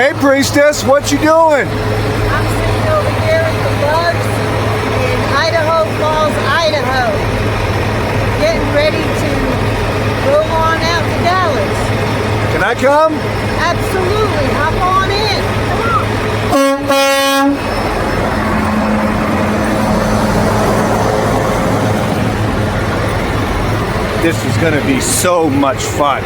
Hey, priestess, what you doing? I'm sitting over here at the bugs in Idaho Falls, Idaho. Getting ready to go on out to Dallas. Can I come? Absolutely. Hop on in. Come on. This is going to be so much fun.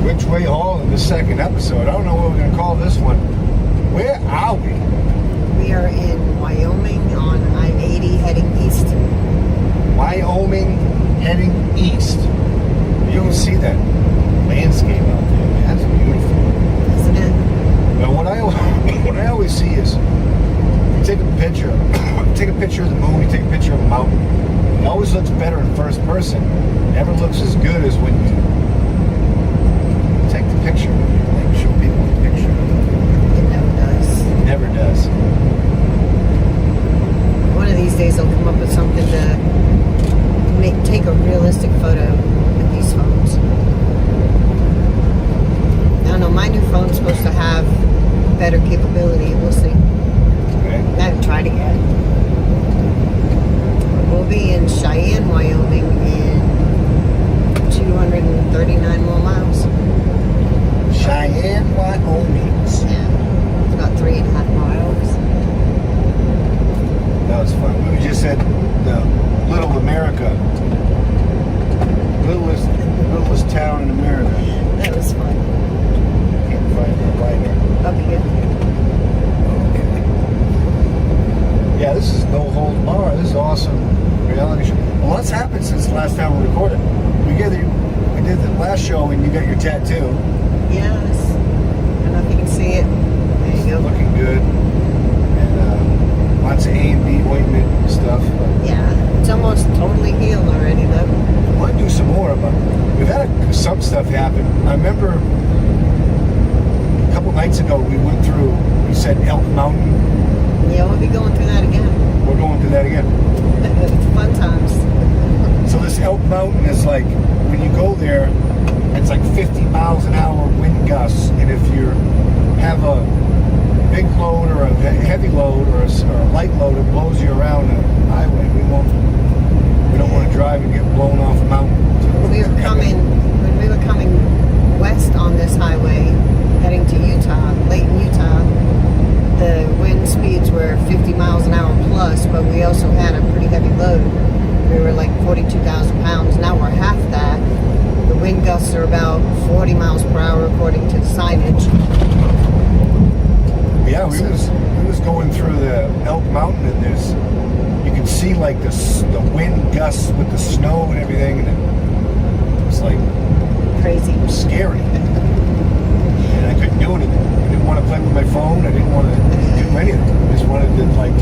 Witch Way Haulin, the second episode. I don't know what we're going to call this one. Where are we? We are in Wyoming on I-80 heading east. Wyoming heading east. You can see that landscape out there. Man, that's beautiful. Isn't it? Now, what I always see is you take a picture of the moon, you take a picture of a mountain. It always looks better in first person. It never looks as good as when you take the picture, like show people the picture. It never does. It never does. One of these days I'll come up with something to take a realistic photo with these phones. I don't know, my new phone's supposed to have better capability. We'll see. Okay. I haven't tried it yet. We'll be in Cheyenne, Wyoming in 239 more miles. Cheyenne, Wyoming. Yeah. It's about 3.5 miles. That was fun. We just said Little America. Littlest town in America. That was fun. Can't find the writer. Up here. Okay. Yeah, this is No Hold Bar. This is awesome reality show. A lot's happened since the last time we recorded. We did the last show and you got your tattoo. Yes. I don't know if you can see it. There you go. Looking good. And lots of A&B ointment and stuff. Yeah. It's almost totally healed already, though. I want to do some more, but we've had some stuff happen. I remember a couple nights ago we went through, we said Elk Mountain. Yeah, we'll be going through that again. We're going through that again. It's fun times. So this Elk Mountain is like, when you go there, it's like 50 miles an hour wind gusts, and if you have a big load or a heavy load or a light load, it blows you around the highway. We don't want to drive and get blown off a mountain. When we were coming west on this highway, heading to Utah, Layton, Utah, the wind speeds were 50 miles an hour plus, but we also had a pretty heavy load. We were like 42,000 pounds. Now we're half that. The wind gusts are about 40 miles per hour according to the signage. Yeah, we was going through the Elk Mountain, and you can see like the wind gusts with the snow and everything, and it was like Crazy. scary. And I couldn't do anything. I didn't want to play with my phone. I didn't want to do anything. I just wanted to like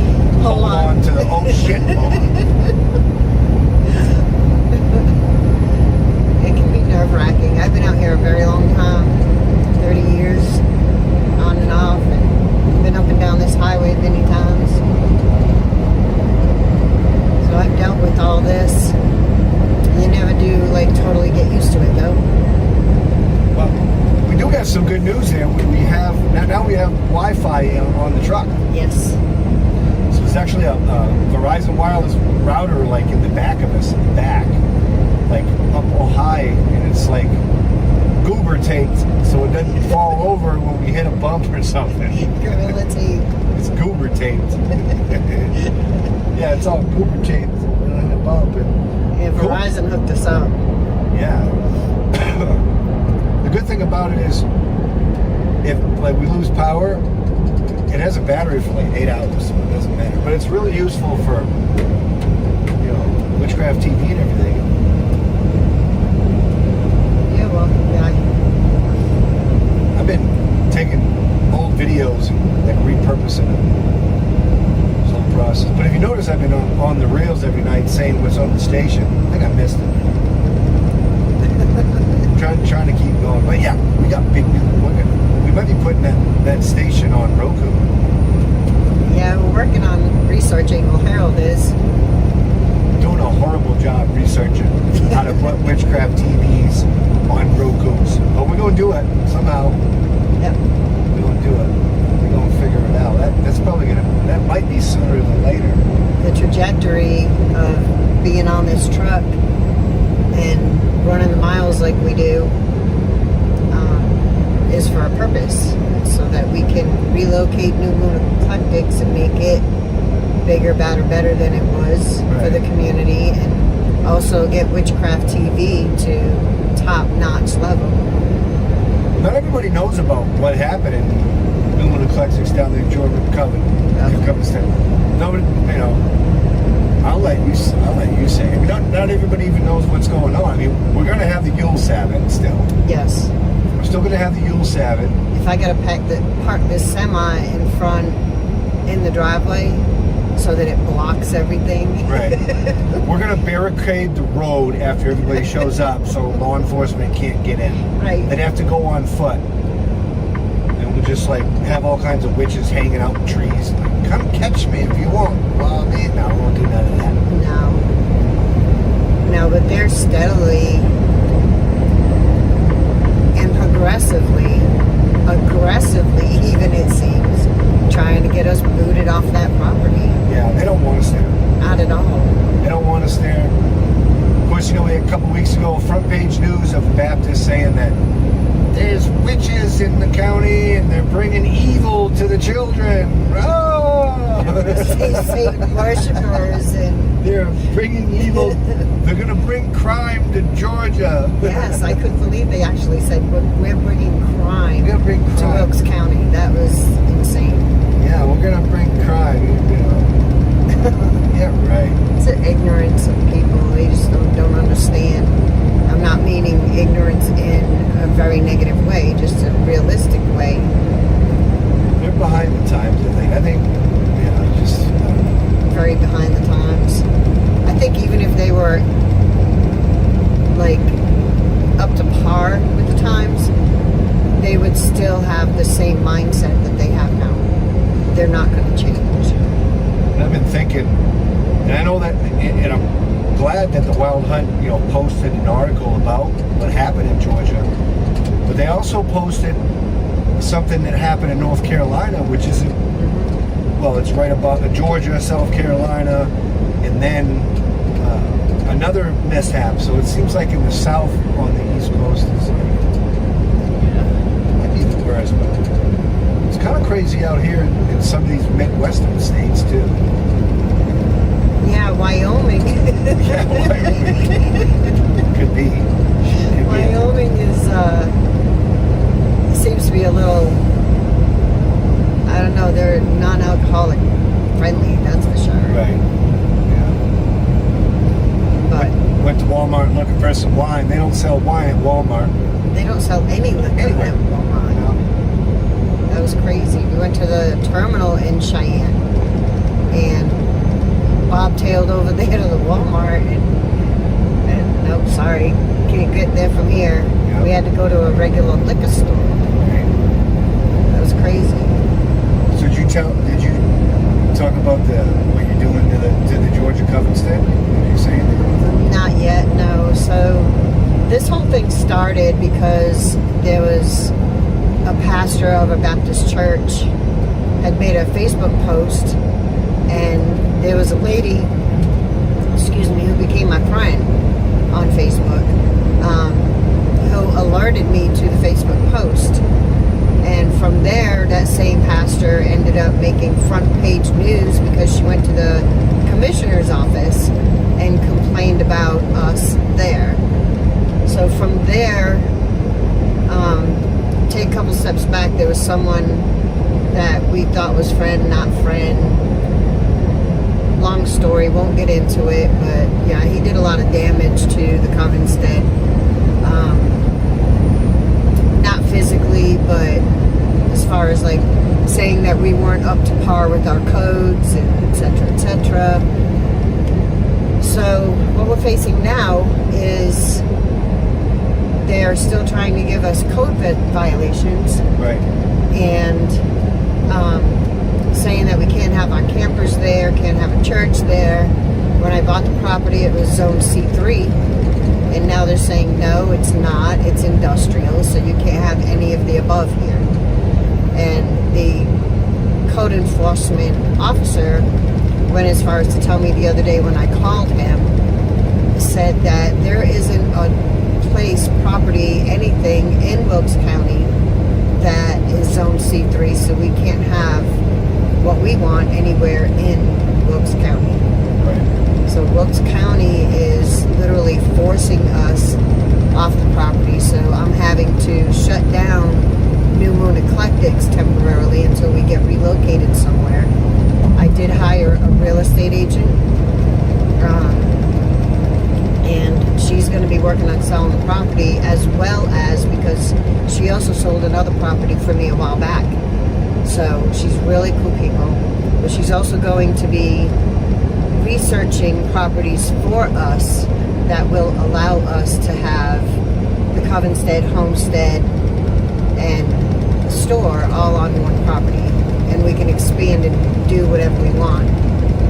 hold on to the oh shit moment. It can be nerve-wracking. I've been out here a very long time, 30 years, on and off, and been up and down this highway many times. So I've dealt with all this. You never do like totally get used to it though. Well, we do have some good news there. We have now we have Wi-Fi on the truck. Yes. So it's actually a Verizon wireless router like in the back of us, like up high, and it's like goober taped so it doesn't fall over when we hit a bump or something. Gorilla tape. It's goober taped. Yeah, it's all goober taped when I hit a bump. Yeah, Verizon hooked us up. Yeah. The good thing about it is, if like we lose power, it has a battery for like 8 hours, so it doesn't matter. But it's really useful for, Witchcraft TV and everything. Yeah, well, yeah, taking old videos and repurposing them. It's a whole process. But if you notice, I've been on the rails every night saying what's on the station. I think I missed it. trying to keep going. But yeah, we got big new. We might be putting that station on Roku. Yeah, we're working on researching. Well, Harold is. Doing a horrible job researching how to put witchcraft TVs on Roku's. But we're going to do it somehow. Yep. We're going to do it. We're going to figure it out. That's probably going to, that might be sooner than later. The trajectory of being on this truck and running the miles like we do is for a purpose, so that we can relocate New Moon Eclectics and make it bigger, better than it was for the community, and also get Witchcraft TV to top-notch level. Not everybody knows about what happened in New Moon Eclectics down there in Georgia Coven. Nobody, you know. I'll let you say it. Not everybody even knows what's going on. I mean, we're going to have the Yule Sabbath still. Yes. We're still going to have the Yule Sabbath. If I got to park this semi in front in the driveway so that it blocks everything. Right. We're going to barricade the road after everybody shows up so law enforcement can't get in. Right. They'd have to go on foot. And we'll just like have all kinds of witches hanging out in trees. Come catch me if you want. Well, man, no, we won't do none of that. No, but they're steadily and aggressively even, it seems, trying to get us booted off that property. Yeah, they don't want us there. Not at all. They don't want us there. Of course, you know, we had a couple weeks ago, front page news of Baptists saying that there's witches in the county and they're bringing evil to the children. Oh! Satan worshippers and they're bringing evil. They're going to bring crime to Georgia. Yes, I couldn't believe they actually said we're bringing crime, We're gonna bring crime to Wilkes County. That was insane. Yeah, we're going to bring crime. You know. Yeah, right. It's an ignorance of people. They just don't understand. I'm not meaning ignorance in a very negative way, just a realistic way. They're behind the times, I think, yeah, just... Very behind the times. I think even if they were, like, up to par with the times, they would still have the same mindset that they have now. They're not going to change. And I've been thinking, and I know that, and I'm glad that the Wild Hunt, you know, posted an article about what happened in Georgia, but they also posted something that happened in North Carolina, which is, well, it's right above Georgia, South Carolina, and then another mishap. So it seems like in the South on the East Coast is like, might be the worst, but it's kind of crazy out here in some of these Midwestern states too. Yeah, Wyoming. Yeah, Wyoming. Could be. Wyoming is, seems to be a little, I don't know, they're non-alcoholic friendly, that's for sure. Right. Yeah. But Went to Walmart looking for some wine. They don't sell wine at Walmart. they don't sell any liquor Anyway. at Walmart. That was crazy. We went to the terminal in Cheyenne and bobtailed over there to the Walmart and nope, sorry, can't get there from here. Yep. We had to go to a regular liquor store. That was crazy. So did you talk about what you're doing to the Georgia Coven stand? Did you say anything about that? Not yet, no. So this whole thing started because there was a pastor of a Baptist church had made a Facebook post, and there was a lady, who became my friend on Facebook, who alerted me to the Facebook post. And from there, that same pastor ended up making front page news because she went to the commissioner's office and complained about us there. So from there, take a couple steps back, there was someone that we thought was friend, not friend. Long story, won't get into it, but yeah, he did a lot of damage to the coven stead. Not physically, but far as like saying that we weren't up to par with our codes and et cetera, so what we're facing now is they're still trying to give us code violations, Right. and saying that we can't have our campers there, can't have a church there. When I bought the property, it was zone C3, and now they're saying no, it's not, it's industrial, so you can't have any of the above here. And the code enforcement officer went as far as to tell me the other day when I called him, said that there isn't a place, property, anything in Wilkes County that is zone C3, so we can't have what we want anywhere in Wilkes County. Right. So Wilkes County is literally forcing us off the property, so I'm having to shut down Moon Eclectics temporarily until we get relocated somewhere. I did hire a real estate agent, and she's going to be working on selling the property, as well as, because she also sold another property for me a while back. So she's really cool people, but she's also going to be researching properties for us that will allow us to have the Covenstead, homestead, and store all on one property, and we can expand and do whatever we want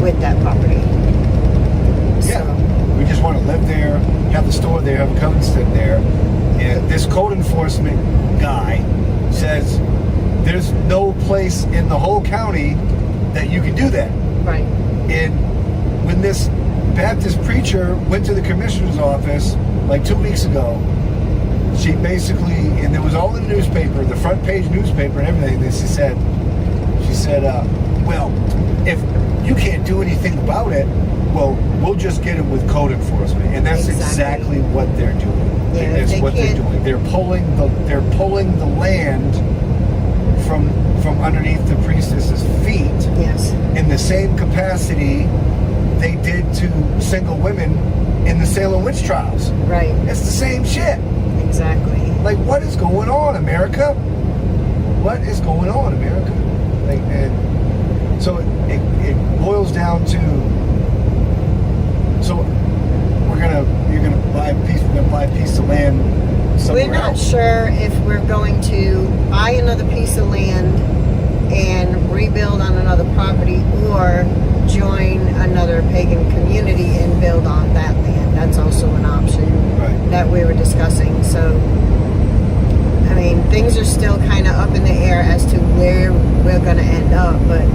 with that property. Yeah. So, We just want to live there, have the store there, have a Covenstead there. And this code enforcement guy says there's no place in the whole county that you can do that. right. And when this Baptist preacher went to the commissioner's office like 2 weeks ago, she basically, and it was all in the newspaper, the front page newspaper and everything, that she said, well, if you can't do anything about it, well, we'll just get him with code enforcement. And that's exactly what they're doing. Yeah, That's what they're doing. They're pulling the land from underneath the priestess's feet. Yes. In the same capacity they did to single women in the Salem witch trials. Right. It's the same shit. Exactly. Like, what is going on, America? What is going on, America? Like, and so it boils down to, so you're gonna buy a piece of land somewhere We're not else. sure if we're going to buy another piece of land and rebuild on another property, or join another pagan community and build on that land. That's also an option that we were discussing. So, I mean, things are still kind of up in the air as to where we're going to end up, but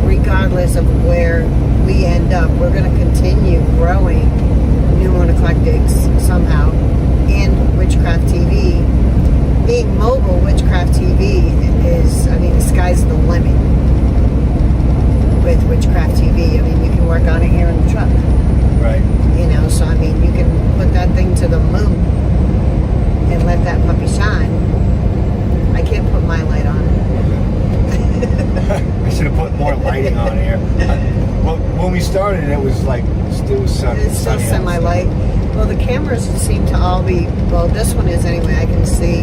regardless of where we end up, we're going to continue growing Moon Eclectics somehow, and Witchcraft TV. Being mobile, Witchcraft TV is, I mean, the sky's the limit with Witchcraft TV. I mean, you can work on it here in the truck. Right. You know, so I mean, you can put that thing to the moon and let that puppy shine. I can't put my light on. I should have put more lighting on here. Well, when we started, it was like still sunny. It's still sunny semi-light. Well, the cameras seem to all be, well, this one is anyway. I can see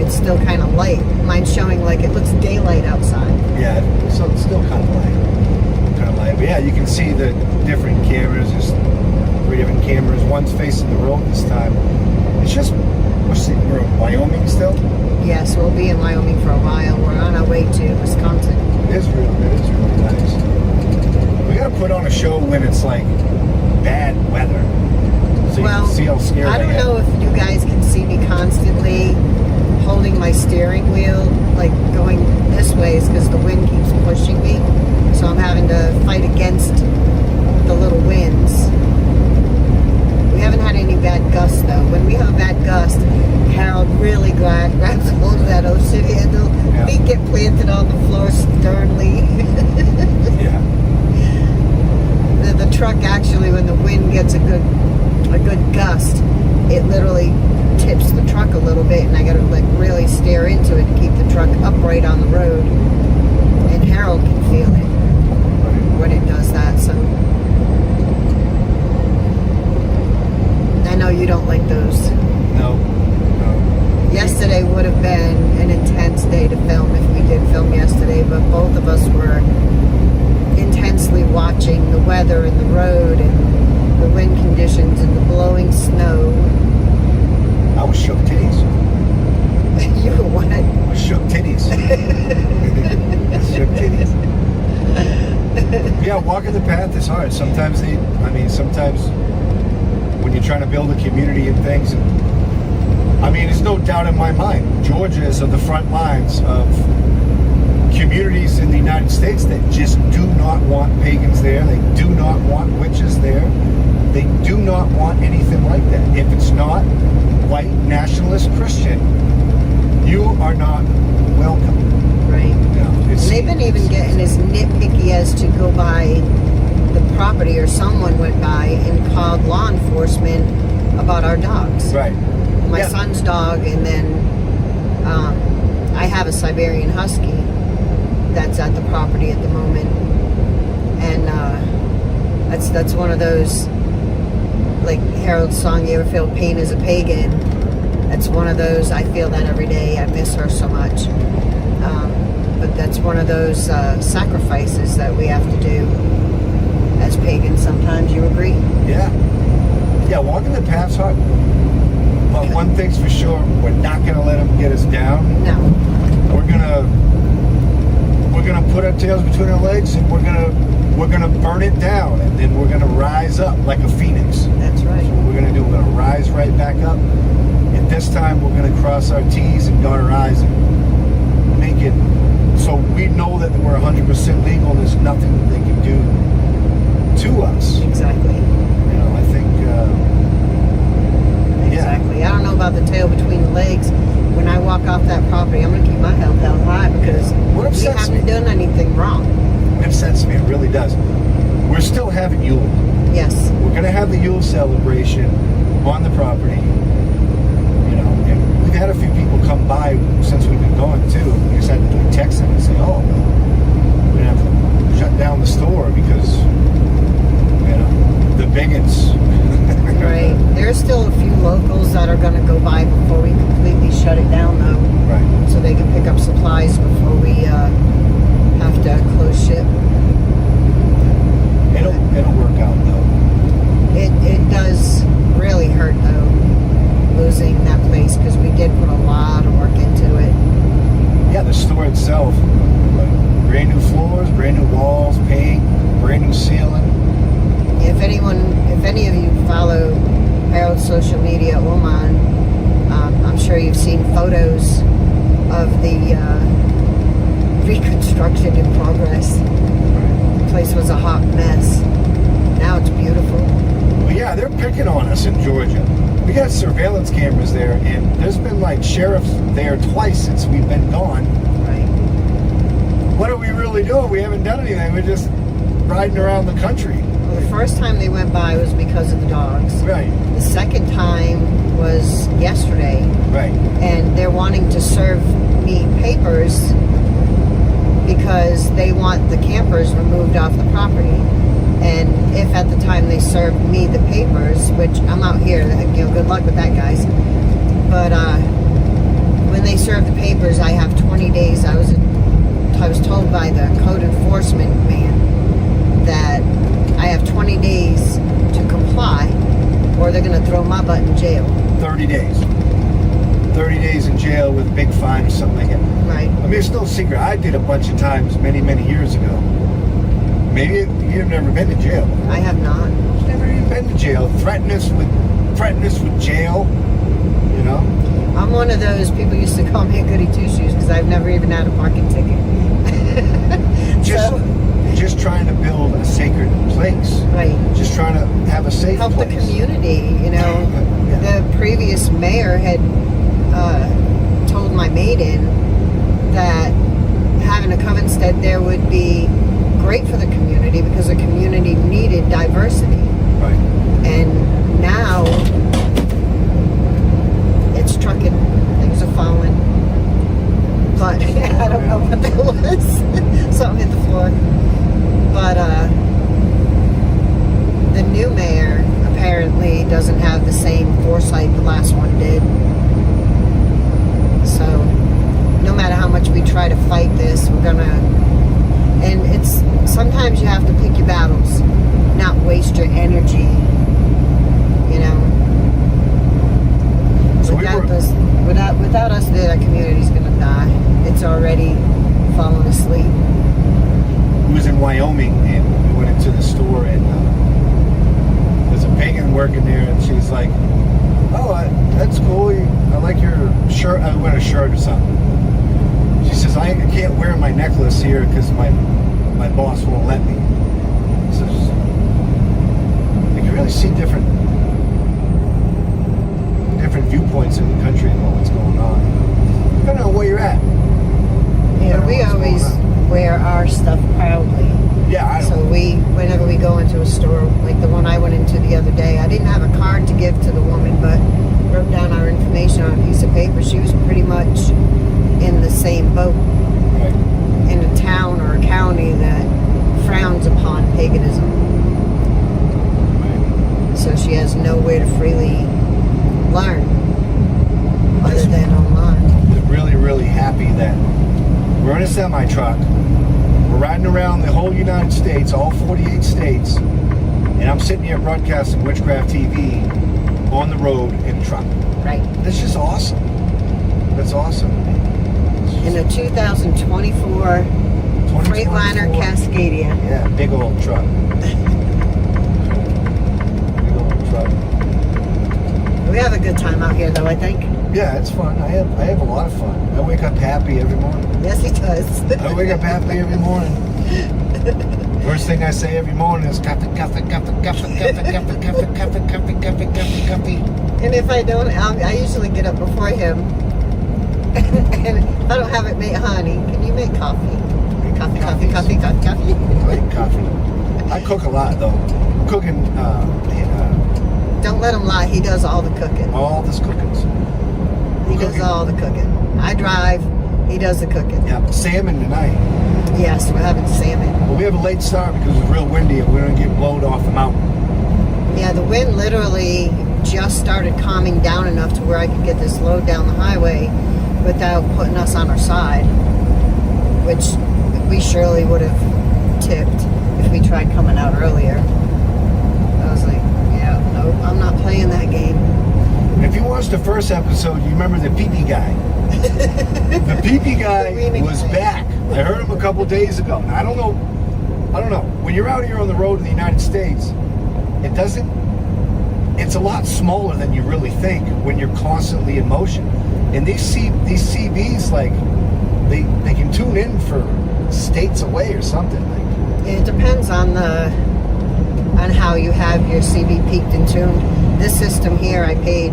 it's still kind of light. Mine's showing like it looks daylight outside. Yeah, so it's still kind of light. Kind of light. But yeah, you can see the different cameras. There's 3 different cameras. One's facing the road this time. It's just, we're in Wyoming still? Yes, we'll be in Wyoming for a while. We're on our way to Wisconsin. It is really nice. We gotta put on a show when it's like bad weather. So you can see how scared I don't am. know if you guys can see me constantly holding my steering wheel, like going this way, is because the wind keeps pushing me. So I'm having to fight against the little winds. We haven't had any bad gusts though. When we have a bad gust, Harold really grabs hold of that ocean handle. Yeah. Feet get planted on the floor sternly. Yeah. The truck actually, when the wind gets a good gust, it literally tips the truck a little bit, and I gotta like really stare into it to keep the truck upright on the road. And Harold can feel it when it does that. So I know you don't like those. No. Yesterday would have been an intense day to film if yesterday, but both of us were intensely watching the weather and the road and the wind conditions and the blowing snow. I was shook titties. You were what? I was shook titties. Shook titties. Yeah, walking the path is hard. Sometimes when you're trying to build a community and things, there's no doubt in my mind, Georgia is on the front lines of communities in the United States that just do not want pagans there. They do not want witches there. They do not want anything like that. If it's not white nationalist Christian, you are not welcome. Right. And they've been even getting as nitpicky as to go by the property, or someone went by and called law enforcement about our dogs. Right. My son's dog, and then I have a Siberian Husky that's at the property at the moment, and that's one of those, like Harold's song, "You ever feel pain as a pagan?" That's one of those. I feel that every day. I miss her so much, but that's one of those sacrifices that we have to do as pagans sometimes. You agree? Yeah, walking the path's hard. But one thing's for sure, we're not going to let them get us down. No. We're gonna put our tails between our legs, and we're gonna burn it down, and then we're gonna rise up like a phoenix. That's right. That's what we're gonna do. We're gonna rise right back up, and this time we're gonna cross our T's and dot our I's and make it so we know that we're 100% legal. And there's nothing that they can do to us. Exactly. I think. Exactly. I don't know about the tail between the legs. When I walk off that property, I'm going to keep my head held high because we haven't done anything wrong. It upsets me. It really does. We're still having Yule. Yes. We're going to have the Yule celebration on the property. And we've had a few people come by since we've been going too. We just had to text them and say, "Oh, we're going to have to shut down the store because the bigots." Right. There's still a few locals that are going to go by before we completely shut it down, though. Right. So they can pick up supplies before we have to close ship. It'll work out, though. It does really hurt, though, losing that place, because we did put a lot of work into it. Yeah, the store itself, brand new floors, brand new walls, paint, brand new ceiling. If any of you follow Harold's social media or mine, I'm sure you've seen photos of the reconstruction in progress. The place was a hot mess. Now it's beautiful. Well, yeah, they're picking on us in Georgia. We got surveillance cameras there, and there's been sheriffs there twice since we've been gone. Right. What are we really doing? We haven't done anything. We're just riding around the country. Well, the first time they went by was because of the dogs. Right. The second time was yesterday. Right. And they're wanting to serve me papers because they want the campers removed off the property. And if at the time they served me the papers, which I'm out here, good luck with that, guys. But when they serve the papers, I have 20 days. I was told by the code enforcement man that I have 20 days to comply, or they're going to throw my butt in jail. 30 days. 30 days in jail with a big fine or something like that. Right. It's no secret. I did a bunch of times many, many years ago. Maybe you've never been to jail. I have not. I've never even been to jail. Threaten us with jail. I'm one of those people used to call me a goody two-shoes because I've never even had a parking ticket. Just trying to build a sacred place. Right. Just trying to have a safe help place. The community. The previous mayor had told my maiden that having a coven stead there would be great for the community because the community needed diversity. Right. And now it's trucking. Things are falling. But I don't know what that was. Something hit the floor. But the new mayor apparently doesn't have the same foresight the last one did. So no matter how much we try to fight this, we're gonna, and it's, sometimes you have to pick your battles, not waste your energy, you know. So Without us there, that community's gonna die. It's already fallen asleep. we was in Wyoming, and we went into the store, and there's a pagan working there, and she's like, "Oh, that's cool. I like your shirt." I went a shirt or something. She says, "I can't wear my necklace here because my boss won't let me." So you can really see different viewpoints in the country and what's going on. I don't know where you're at. Yeah, we always wear our stuff proudly. Yeah, I don't. So whenever we go into a store, like the one I went into the other day, I didn't have a card to give to the woman, but wrote down our information on a piece of paper. She was pretty much in the same boat, Right. in a town or a county that frowns upon paganism. Right. So she has nowhere to freely learn other than online. I'm really, really happy that we're in a semi-truck. We're riding around the whole United States, all 48 states, and I'm sitting here broadcasting Witchcraft TV on the road in a truck. Right. That's just awesome. That's awesome. In a 2024 Freightliner 2024. Cascadia. Yeah, big old truck. Big old truck. We have a good time out here, though, I think. Yeah, it's fun. I have a lot of fun. I wake up happy every morning. Yes, he does. I wake up happy every morning. First thing I say every morning is coffee, coffee, coffee, coffee, coffee, coffee, coffee, coffee, coffee, coffee, coffee, coffee. And if I don't, I usually get up before him. And if I don't have it made, honey, can you make coffee? Coffee, coffee, coffee, coffee, coffee. I like coffee. I cook a lot though. Cooking, Don't let him lie. He does all the cooking. all this cookings. He does all the cooking. I drive. He does the cooking. Yeah, salmon tonight. Yes, we're having salmon. But we have a late start because it's real windy and we're gonna get blown off the mountain. Yeah, the wind literally just started calming down enough to where I could get this load down the highway without putting us on our side, which we surely would have tipped if we tried coming out earlier. I was like, yeah, no, I'm not playing that game. And if you watched the first episode, you remember the pee-pee guy. The pee-pee guy was back. I heard him a couple days ago. Now, I don't know. When you're out here on the road in the United States, it's a lot smaller than you really think when you're constantly in motion. And these CBs, like, they can tune in for states away or something. Like, It depends on how you have your CB peaked and tuned. This system here, I paid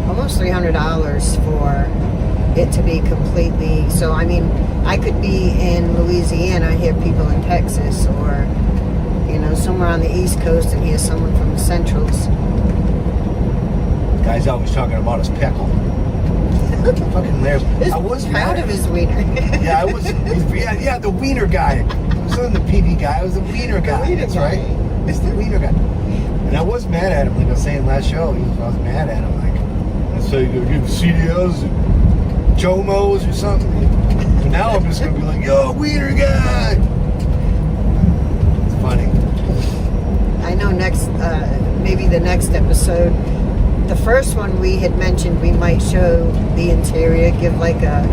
almost $300 for it to be completely. So I mean, I could be in Louisiana, hear people in Texas, or somewhere on the East Coast and hear someone from the Centrals. the guy's always talking about his pickle. Fucking hilarious. I was proud of his wiener. Yeah, I was. Yeah, the wiener guy. It wasn't the PV guy. It was the wiener guy. wiener That's guy. right. It's the wiener guy. And I was mad at him, like I was saying last show. I was mad at him, like, I said, you give CDLs and Chomos or something. But now I'm just gonna be like, yo, wiener guy. It's funny. I know maybe the next episode, the first one we had mentioned we might show the interior, give like a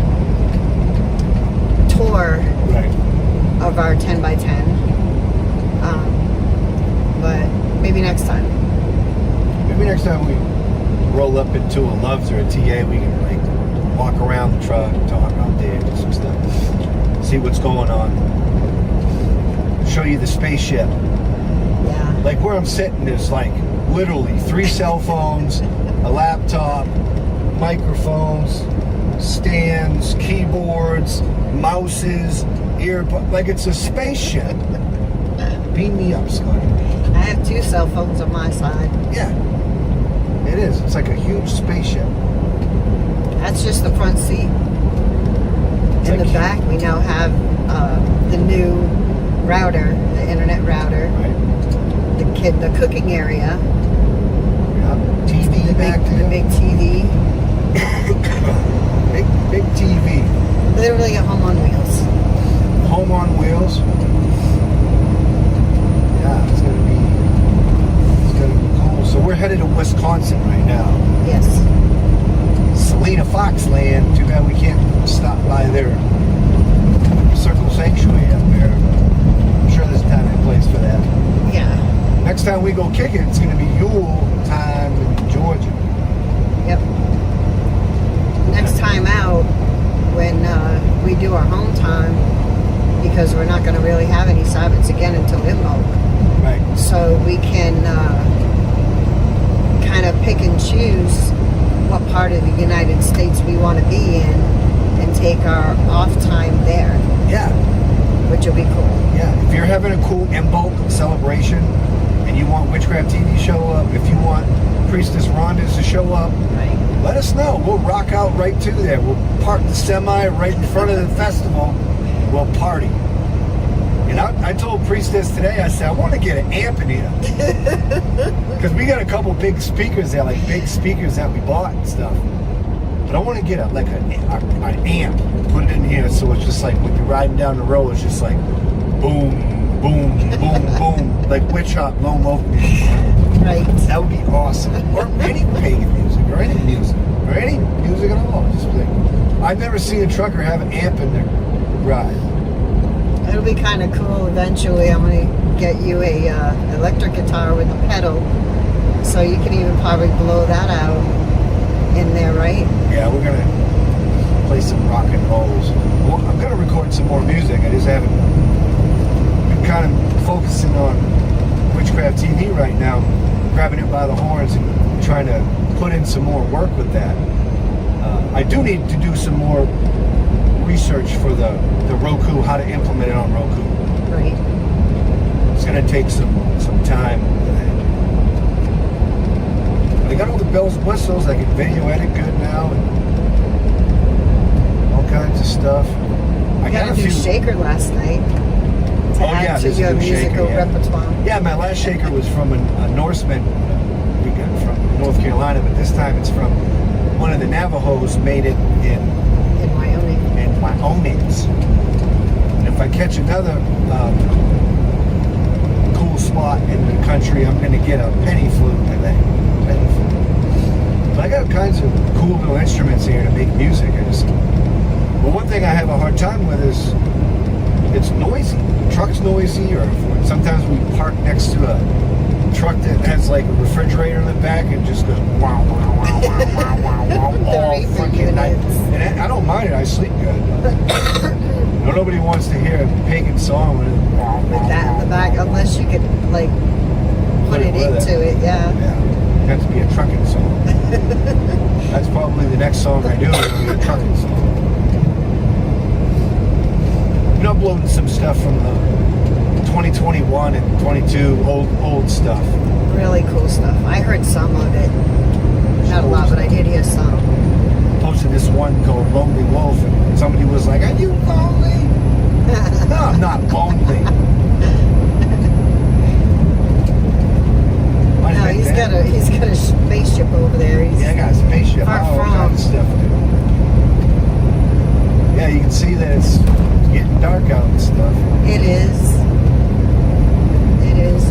tour Right. of our 10x10. But maybe next time. Maybe next time we roll up into a Loves or a TA, we can like walk around the truck, talk out there, do some stuff, see what's going on, show you the spaceship. Yeah. Like where I'm sitting, there's like literally 3 cell phones, a laptop, microphones, stands, keyboards, mouses, earbuds. Like it's a spaceship. Beam me up, Scotty. I have 2 cell phones on my side. Yeah, it is. It's like a huge spaceship. That's just the front seat. In the back, we now have the new router, the internet router. Right. The cooking area. Yeah. TV back there. The big TV. Big TV. Literally a home on wheels. Home on wheels. Yeah, it's gonna be cool. So we're headed to Wisconsin right now. Yes. Selena Foxland. Too bad we can't stop by their Circle Sanctuary up there. I'm sure there's a time and place for that. Yeah. Next time we go kicking, it's going to be Yule time in Georgia. Yep. Next time out, when we do our home time, because we're not going to really have any Sabbaths again until Imbolc. Right. So we can kind of pick and choose what part of the United States we want to be in and take our off time there. Yeah. Which will be cool. Yeah. If you're having a cool Imbolc celebration and you want Witchcraft TV to show up, if you want Priestess Rhonda's to show up, Right. let us know. We'll rock out right to there. We'll park the semi right in front of the festival. We'll party. And I told Priestess today, I said, I want to get an amp in here. Because we got a couple big speakers there, like big speakers that we bought and stuff. But I want to get an amp, put it in here so it's just like when you're riding down the road, it's just like boom, boom, boom, boom, like Witch Hop, Lone Wolf music. Right. That would be awesome. Or any pagan music, or any music at all. Just like, I've never seen a trucker have an amp in their ride. It'll be kind of cool. Eventually, I'm going to get you a electric guitar with a pedal, so you can even probably blow that out in there, right? Yeah, we're gonna play some rock and rolls. Well, I'm gonna record some more music. I just haven't been kind of focusing on Witchcraft TV right now, grabbing it by the horns and trying to put in some more work with that. I do need to do some more research for the Roku, how to implement it on Roku. Right. It's gonna take some time. But I got all the bells and whistles. I can video edit good now and all kinds of stuff. I got a new shaker last night. To add to there's a your new musical shaker, yeah. repertoire. Yeah, my last shaker was from a Norseman we got from North Carolina, but this time it's from one of the Navajos made it in Wyoming. Wyoming. And if I catch another cool spot in the country, I'm going to get a penny flute, I think. Penny flute. But I got all kinds of cool little instruments here to make music. But one thing I have a hard time with is it's noisy. The truck's noisy, or sometimes we park next to a truck that has like a refrigerator in the back and just goes wow, wow, wow, wow, wow, wow, wow, all fucking night. And I don't mind it. I sleep good. Nobody wants to hear a pagan song with that in the back, unless you could like put it into it. Yeah. Yeah. It has to be a trucking song. That's probably the next song I do. It'll be a trucking song. Been uploading some stuff from the 2021 and 22 old stuff. Really cool stuff. I heard some of it. Not a lot, but I did hear some. Posted this one called Lonely Wolf, and somebody was like, "Are you lonely?" No, I'm not lonely. No, he's got a spaceship over there. Yeah, I got a spaceship. Far All from. kinds of stuff. Yeah, you can see that it's getting dark out and stuff. It is.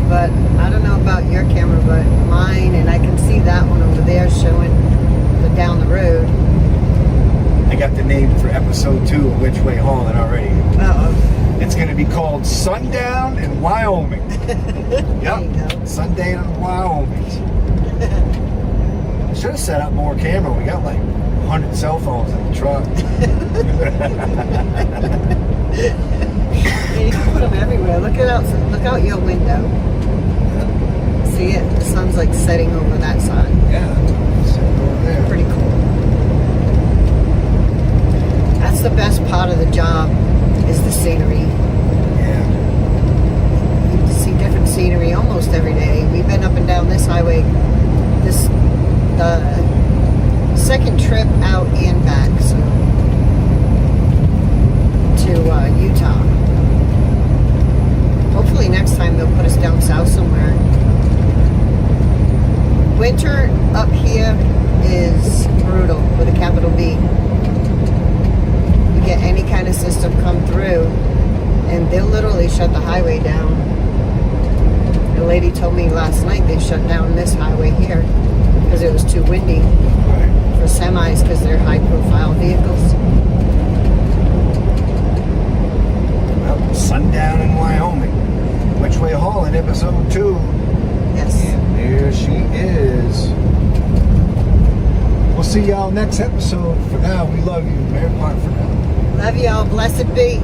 But I don't know about your camera, but mine, and I can see that one over there showing down the road. I got the name for episode 2 of Witch Way Haulin already. Uh-oh. It's going to be called Sundown in Wyoming. There you go. Sundown in Wyoming. Should have set up more camera. We got like 100 cell phones in the truck. Yeah, you can put them everywhere. Look out your window. See it? The sun's like setting over that side. Yeah. Sitting over there. Pretty cool. That's the best part of the job, is the scenery. Yeah. You get to see different scenery almost every day. We've been up and down this highway. The second trip out and back, so to Utah. Hopefully next time they'll put us down south somewhere. Winter up here is brutal with a capital B. You get any highway down. The lady told me last night they shut down this highway here because it was too windy Right. for semis because they're high-profile vehicles. Well, Sundown in Wyoming. Witch Way Haulin episode 2. Yes. And there she is. We'll see y'all next episode. For now, we love you. Mary Pot for now. Love y'all. Blessed be.